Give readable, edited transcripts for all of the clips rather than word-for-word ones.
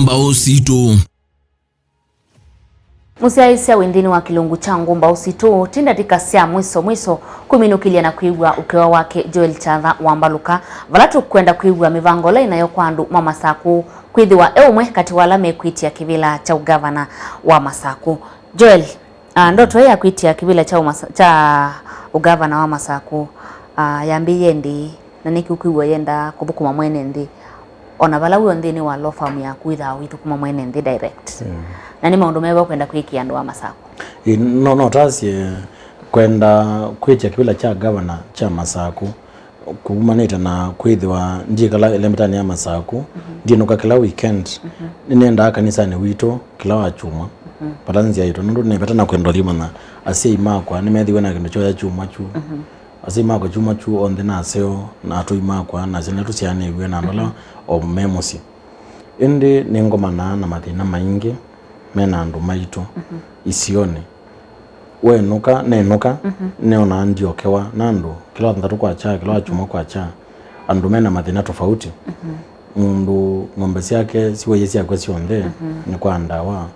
Ngumbau Situ. Musiaisia wendini wa kilungu cha Ngumbau Situ tinda tikasia mwiso kuminukilia na kuigwa ukiwa wake Joel Kyatha wa Mbaluka valatu kwenda kuigwa mivangola inayokwandu mwa Masaku kwithiwa eumwe kati wala mekwitia kivila cha ugavana wa Masaku. Joel, ndoto ya kwitia kivila cha ugavana wa Masaku yambiye ndi na niki ukiwa yenda kubukuma mwene ndi ona vala uyo ndini wa law firm ya kwitha witu kuma mwene ndi direct. Na ni maundu mewa kwenda kwikia andu wa Masaku. No tasi kwenda kwitia kivila cha gavana cha Masaku kumanita na kwithiwa ndikala elemetani ya Masaku ndinuka kila weekend nenda kanisani wito kila wachuma patanzi ya ito nundu nepeta na kwenda lima na asia imakwa nimethiwe na kindu choya chuma chu asia imakwa chuma chu on the naseo na atu imakwa na zina tusiane iwe na ndola o memosi indi ningoma na mathina maingi mena andu maitu isione wenuka nenuka neona ndiokewa nandu kila ndatu kwa cha kila chuma kwa cha andu mena mathina tofauti mundu ngombe yake siwe yesi yakwe sionde ni kwa ndawa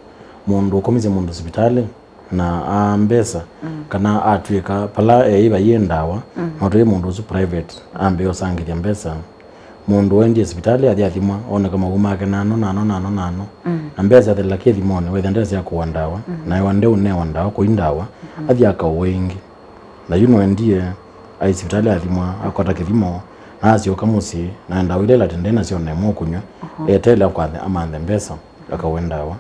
mundu komize mundu hospitali na ambesa kana atwika pala iba yendawa noto mundu su private ambe yosangiria mbesa mundu wendi hospitali athiathimwa ona kama umake nano na mbesa thelakie thimone we ndese ya kuandawa na wande une wandawa kuindawa athiaka wengi na yuno endie ai hospitali athimwa akota kithimo asio kamusi na ndawa ile latendena sio nemo kunywa etela kwa amande mbesa akawendawa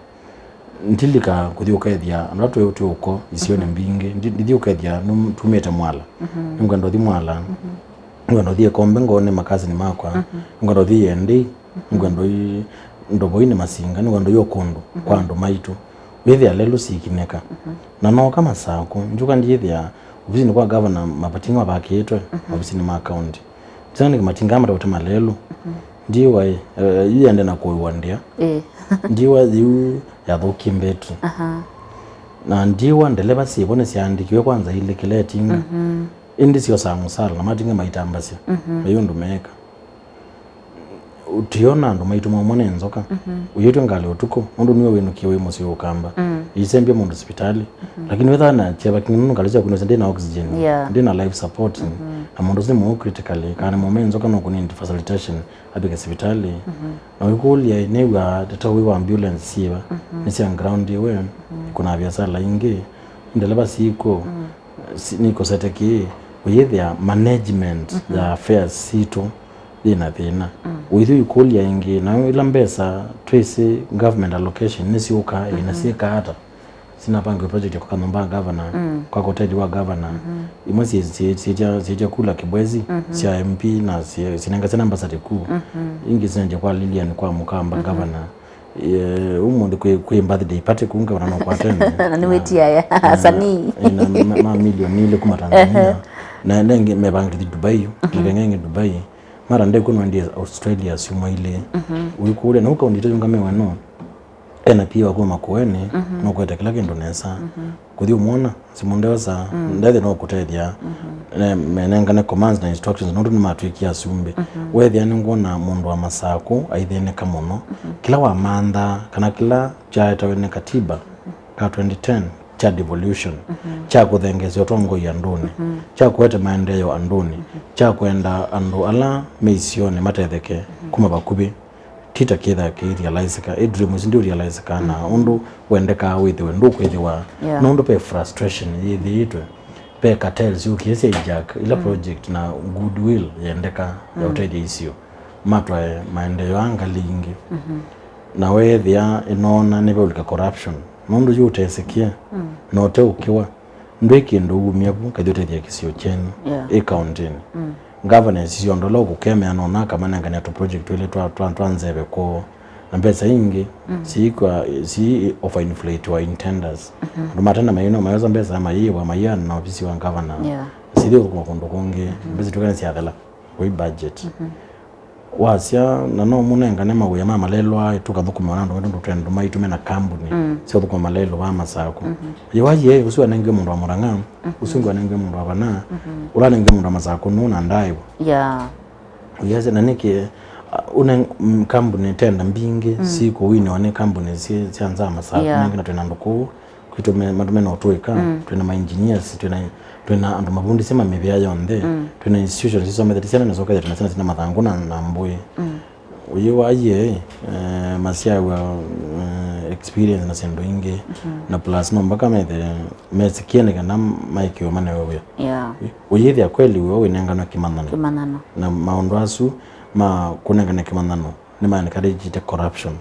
ntilika kuthiuka ethia anatu yote uko isione mbingi ndithiuka ethia tumete mwala ngendo thi mwala ngendo thie kombe ngone makazi ni makwa ngendo thie ndi ngendo ndoboine masinga ngendo yokondo kwa ndo maitu wethia lelo sikineka na no kama Masaku njuka ndithia ofisini kwa governor mapatinga baketwe ofisini ma county tsani matinga mara utama lelo ndiwa yende na kuiwandia ndiwa yu ya thukimbetu na ndiwa ndeleba sibone siandikiwe kwanza ile kiletinga indi sio samusala na matinga maitambasya ayo ndumeka utiona ndo maitu mwone nzoka uyetu ngale utuko ndo niwe wenukiwe musi ukamba isembye mundu hospitali lakini wetha na cheba kinunu ngaliza kuno sende na oxygen ndina life support na mundu simu critically kana momenzo kana kunindi facilitation abike hospitali na wikulia inewa tatawi wa ambulance siba nisi ground yewe kuna biasala ingi ndeleba siko niko seteki uyethia management ya affairs Situ dina thina withu ikulia ingi na ila mbesa trace government allocation nisi uka inasika hata sina pango project kwa kamba governor kwa koteji wa governor imwezi sija kula kibwezi sia MP na sinanga sana ambassador kuu ingi sije kwa Lilian kwa mukamba governor umuntu kwe birthday party kunga wana kwa tena na niwetia ya sani na milioni ile kuma Tanzania na nenge mebangi Dubai ngenge Dubai mara ndeko kuno ndi Australia suma ile uikule na uko ndito ngame wano ena pia kwa Makoani no kweta kila kindu nesa kuthi umona simundeosa ndethe no kutethia menenga ne commands na instructions no nduma twikia sumbe wethia ni ngona mundu wa Masaku aithene kamuno kila wa manda kana kila chaita wene katiba ka 2010 cha devolution cha kuthengezwa tongo ya nduni cha kuweta maendeleo anduni cha kwenda andu ala meisione matetheke kuma bakubi tita kitha realize ka dreams ndio realize kana undu wendeka withiwe ndu kwithiwa no ndu pe frustration yithitwe pe cartels ukiese jack ila project na goodwill yendeka ya uteje isio matwa maendeleo angalingi na wethia inona nibe corruption mundu yutesikia note ukiwa ndwiki ndu umyebu kadyote kisio chenu accountini governance sio ndolo kukeme anona kama nanganya to project ile twanzebe ko na pesa ingi si offer inflate wa intenders ndo matana mayino mayoza mbesa mayiwa mayana na ofisi wa governor sidio kwa kondo konge mbesi tukana siadala we budget wasya nano munenga nema we mama lelwa tukadhukuma nando ndo trend maitume na company sio kwa malelo wa Masaku yewaje usiwa nenge mundu wa Murang'a usungu nenge mundu wa Bana ula nenge mundu wa Masaku nuna ndaibo uyaze naniki una company tenda mbingi siku wini one company sianza masaku nengina twina nduku kwitu matumena otwika twina ma engineers twina andu mabundi sema mivya yonde twina institutions so medicine na soka twina sina mathangu na mbui uyo aye masia wa experience na sendo inge na plus no mpaka mesikiene kana maikio mane wewe uyithi ya kweli wewe inengana kimanano na maondo asu ma kunengana kimanano ni ma encourage the corruption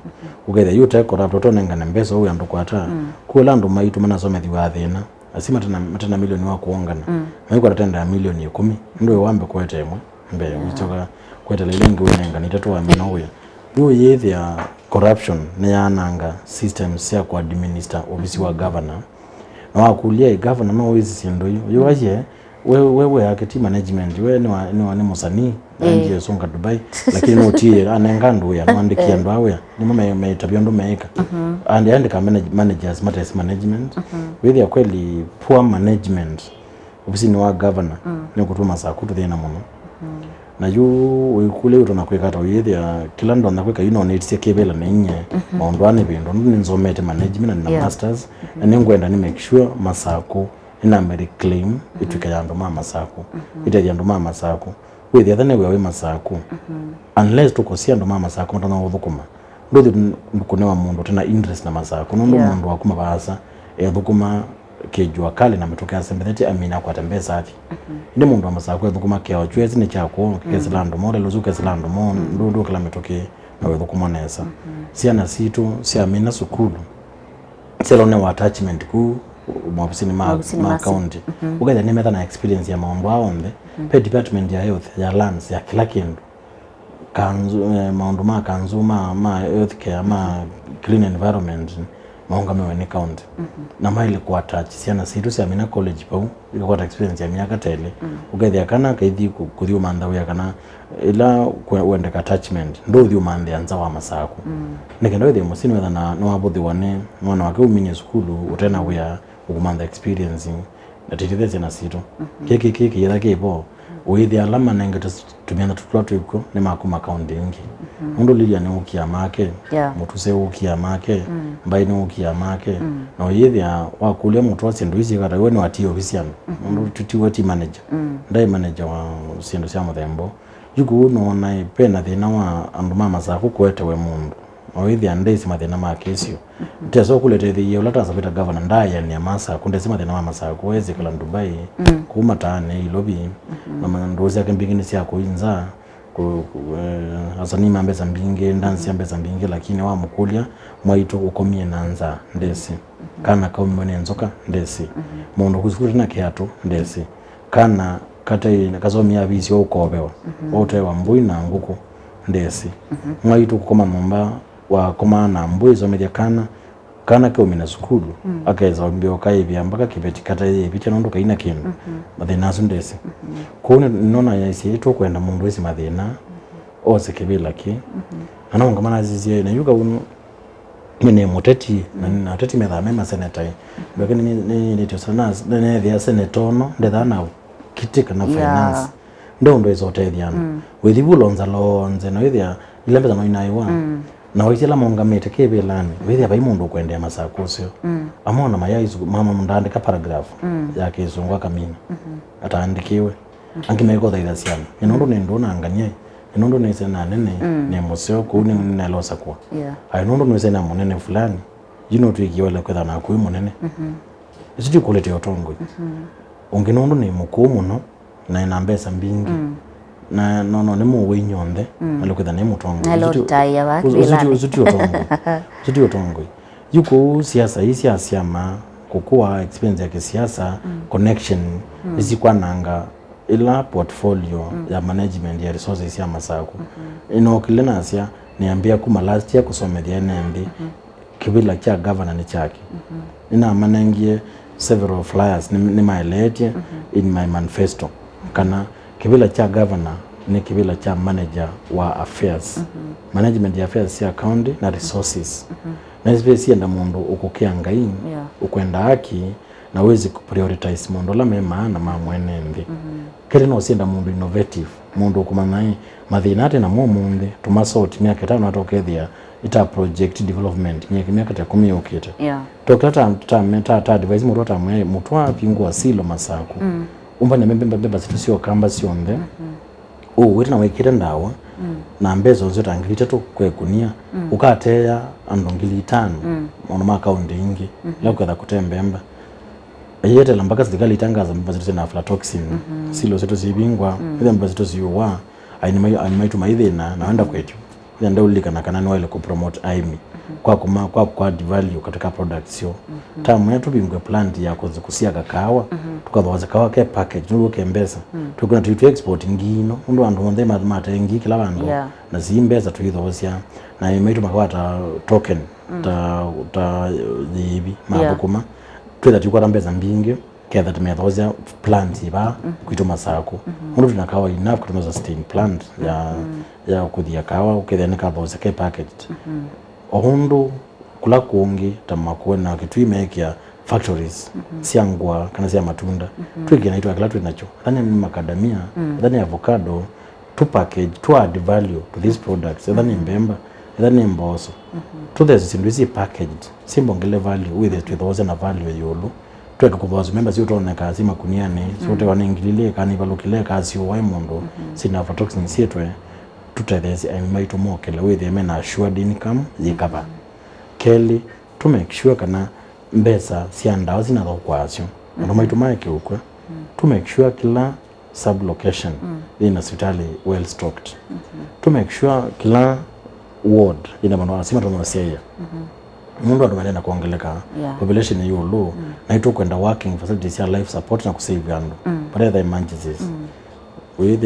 ugethe you take corrupt to nengana mbesa wewe andu kwata kula andu maitu mana somethi wa thina asima tena milioni wa kuongana maiko atenda milioni 10 ndio wambe kwete mwe mbe uchoka kwete lengi wenengana itatu wa mino yo yithi ya corruption ni yananga systems ya ku administer ofisi wa governor na wakulia governor no wizi sindo yo aje wewe yake team management wewe ni musanii ndiye songa Dubai lakini no tie anengandu ya andikia ndo awe ni mama metabia ndo meika andika managers matters management with ya kweli poor management ofisi ni wa governor ni kutuma saa kutu thina muno na yu ukule utona kwekata uyethia kila ndo nakweka need kebela nenye maondwane bindo ndo nzomete management na masters na ningwenda ni make sure masako ina meri claim ituka yandu mama sako ite yandu mama sako with the other we masako unless tukosia ndo mama sako ndo na udhukuma ndo kunewa mundu tena interest na masako ndo mundu wakuma basa edhukuma kejua kali na metokea sembetheti amina kwa tembesa ati ndi mundu wa masako edhukuma keo chwezi ni chako kesilando mo lezo kesilando mo ndo kala metokea na wedhukuma nesa siana Situ si amina sukulu selone wa attachment ku mwafisini ma county ugaja ni meta na experience ya maombo aonde pe department ya health ya lands ya kila kindu kanzu maondo ma kanzu ma health care ma clean environment maonga mewe ni county na maili kwa attach siana Situ si amina college pau ilikuwa experience ya miaka tele ugaja kana kaithi kuthiu mandhawi ya kana ila uende attachment ndo thiu mandhi anza wa masako nikenda wethi musini wetha na no abuthi wane mwana wake uminye skulu utena wea ukumanda experience na titithese na Situ kiki yetha kipo uithi alama nenge tumiana tutulatu iko ni makuma county ingi ndo lilia ni ukia make mutuse ukia make mbai ni ukia make na uithi wakulia mutu wa sindu isi kata we ni wati ofisi anu ndo tutiwe team manager ndai manager wa sindu sia muthembo yuku nona pena thina wa andu mama saku kwete we mundu oithi andesi mathina ma kesio teso kulete thiyo lata sabita governor ndaya ni amasa kundesi mathina mama saku wezi kala Dubai kuma tane ilobi na mandozi yake mbingine sia kuinza asani mambeza mbinge ndansi ambeza mbinge lakini wa mukulia mwaito ukomie nanza ndesi kana kaumone nzoka ndesi mondo kuzukuri na kiatu ndesi kana kate kazomia bisi okobewa ote wa mbui na nguko ndesi mwaitu kukoma momba wa koma na mbui zomedia kana ke umina skulu akaiza mbio kaivya mpaka kibeti kata ye bicha nondo kaina kindu mathina ndesi kone nona yaisi eto kwenda mundu wesi mathina ose kibila ki anaonga mana zizie na yuka uno mene moteti na teti metha mema senator lakini ni tosana ne vya senator no ndethana kitika na finance ndo izote thiano withibulonza lonze na withia ilembeza no inaiwa na witila mongamete kebelani withia bai mundu kwendea masako sio amona mayaizu mama mundandika paragraph yake izungwa kamina ataandikiwe angimeko thaitha siana inondo nindona anganie inondo nisena nene ne museo kuni nelosa kwa inondo nisena munene fulani tuikiwele kwetha na kui munene isitu kulete otongo unginondo ni mukumu no na ina mbesa mbingi na no ni muwe nyonde aloketha ni mutongo alotaya wakilani zuti otongo yuko siasa hisi asiama kukua experience ya kisiasa connection isikwa nanga ila portfolio ya management ya resources ya masako kilena asia niambia kuma last year kusomethia nendi kibila cha governor ni chake nina manengie several flyers ni maelete in my manifesto kana kibila cha governor ni kibila cha manager wa affairs management ya affairs ya county na resources na space enda mundu ukukia ngai ukwenda haki na wezi kuprioritize mundu la mema na mamwene ndi kile no sienda mundu innovative mundu kumana mathinate na mumunthi tumasort miaka 5 atokethia ita project development miaka 10 yokite tokata ta device murota mwe mutwa pingwa silo masaku umba na mbemba Situ sio kamba sionde wete na wekire ndawa na mbezo zote angilite tu kwekunia ukateya andongili 5 ono makaundi ingi yakwetha kutembemba yete lambaka serikali itangaza mbemba zetu na aflatoxin silo zetu zibingwa mbemba zetu ziwa ainimaitu maithina naenda kwetu ndio ulikana kana ni wale ku promote aimi kwa add value katika products yo tamu yetu bingwe plant ya kusia kakao tukathoza kawa ke package nuko kembeza tukuna tu export ngino ndo andu monde mata ngi kila bandu na zimbeza tuithosia na imaitu makawata token ta yibi mabukuma twetha tukwa mbeza mbingi ketha tumethosia plant iba kwitu Masaku ndo tunakawa enough kutuza sustain plant ya kuthia kawa ukethia nikathosia ke packaged ohundu kula kungi tamakuwe na kitu imekia factories siangwa kana sia matunda twige naitwa kila tu nacho thani macadamia thani avocado to package to add value to these products thani mbemba thani mboso to this industry packaged simbongele value with those na value yolo tweke kubazo member sio tone kazi makuniani sote waningililie kani balukile kazi wa mondo sina aflatoxin sietwe tutethesi aimaitu mokele with them na assured income yikapa Kelly to make sure kana mbesa sianda zina thokwasyo ndo maitu maike ukwe to make sure kila sub location in hospitali well stocked to make sure kila ward ina manwa sima tono sia mundu ndo kuongeleka population yulu na ito kwenda working facilities ya life support na kusave yandu but the emergencies with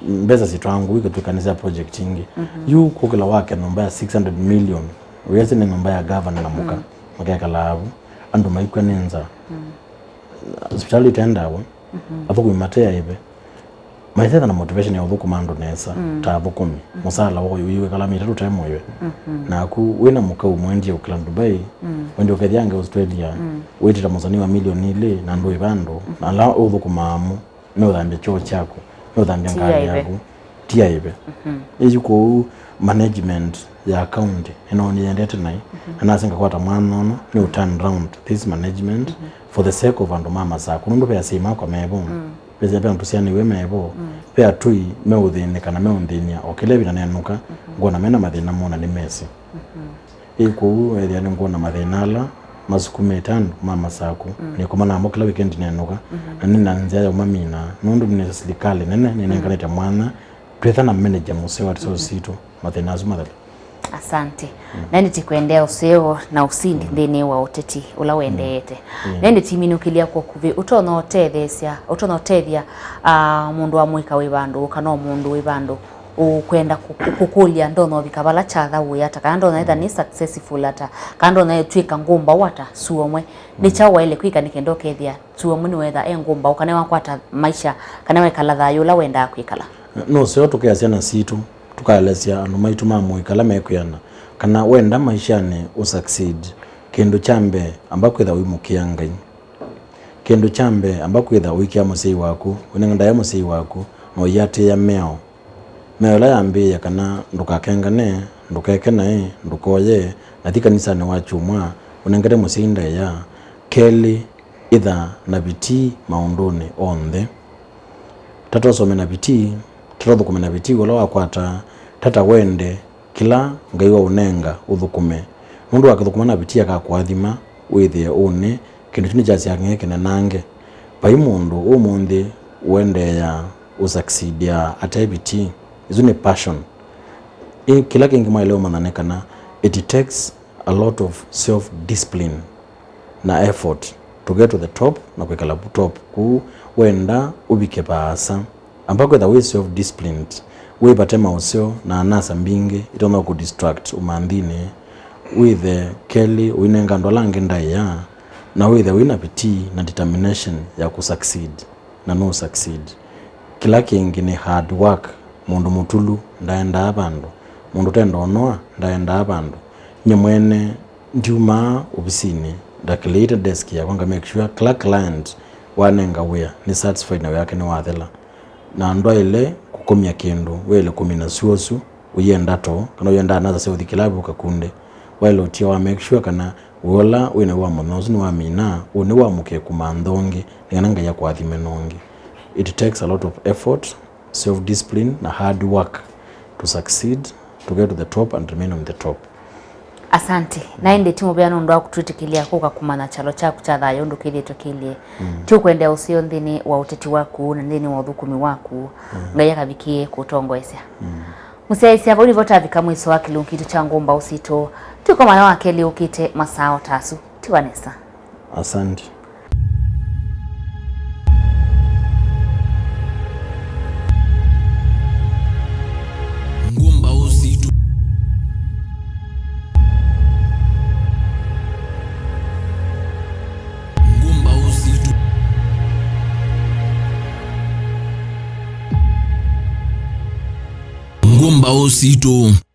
mbeza sitwangu wiko tukanisa project ingi yu kukila wake nomba ya 600 million uyezi ni nomba ya governor na muka makeka labu andu maikwe ninza hospitali itendawe avuku imatea ibe maithetha na motivation ya uthuku mandu nesa tabu 10 musala wako yuiwe kala mitatu temo iwe na ku wina muka umwendia ukila Dubai wendi ukethiange Australia wetita musani wa milioni ile na ndu ibando na la uthuku mamu meuthambe choo chako meuthambe ngari yako tia ibe yuko management ya account ni yendete nai anasenga kwata mwana no ni turn round this management for the sake of andu mama Saku ndo pya sima kwa mebo pesa pya ntusiani we mebo pya tui meuthine kana meundhinia okelebi na nenuka ngona mena mathina mona ni mesi iko ethia ni ngona mathinala masuku metano mama Saku ni komana amokela weekend nenuka na nina nzia ya mamina nundu ni serikali nene nenenganeta mwana twetha na manager museo wa Situ mathina azumatha. Asante. Nani tikuendea useo na usindi ndene wa uteti ula wendeete. Nani timinukilia kwa kuvi utonotethia mundu wa mwika wibando kana mundu wibando ukwenda kukulia ndono bikabala chatha uyata kana ndono either ni successful ata kana ndono twika Ngumbau wata suomwe ni chawa ile kwika nikendokethia suomwe ni wetha Ngumbau kana wakwata maisha kana wekala thayo ula wenda kwikala no sio tukiasia na Situ tukalesia anu maitu mamwikala mekuyana kana wenda maishani usucceed kindu chambe ambako itha wimukia Ngai kindu chambe ambako itha wikia musei waku unenganda ya musei waku no yate ya meo la yambia kana ndukakengane ndukekene ndukoye nathi kanisa ni wachumwa unengere musinda ya Kelly itha na biti maunduni onthe tato some na biti tuthukume na biti wala wakwata tata wende kila Ngai wa unenga uthukume mundu akithukuma na biti akakwathima withie une kindu kini jasi yake kina nange pai mundu umundi wende ya usucceed ya atebiti izune passion kila kingi maeleo mananekana it takes a lot of self discipline na effort to get to the top na kwekala top ku wenda ubike paasa ambako the way self disciplined we batema usio na anasa mbingi itoma ku distract umandine with the Kelly winenga ndolange ndaya na with the winapiti na determination ya ku succeed na no succeed kila kingi ni hard work mundu mutulu ndaenda abandu mundu tendonoa ndaenda abandu nyemwene ndiuma obisini ndakilite desk ya kwanga make sure kila client wanenga wea ni satisfied na yake ni wathela na ndo ile komya kindu wele kumina suosu uyenda to kana uyenda naza se uthikilabu kakunde wale utia wa make sure kana wola wina wa monozu ni wa mina une wa muke kumandonge ngananga ya kwa thimenonge. It takes a lot of effort, self discipline na hard work to succeed, to get to the top and remain on the top. Asante na inde timu bya ndo akutwitikilia kuka kumana chalo chaku cha thayo ndukilie tukilie tu kwenda usio ndini wa uteti waku na ndini wa thukumi waku ngaya kabikie kutongoesya musaisi abo livota vika mwiso wa kilunkitu cha Ngumbau Situ tuko mana wake liukite masao tasu tiwanesa. Asante. Ngumbau Situ. Ngumbau Situ. Ngumbau Situ.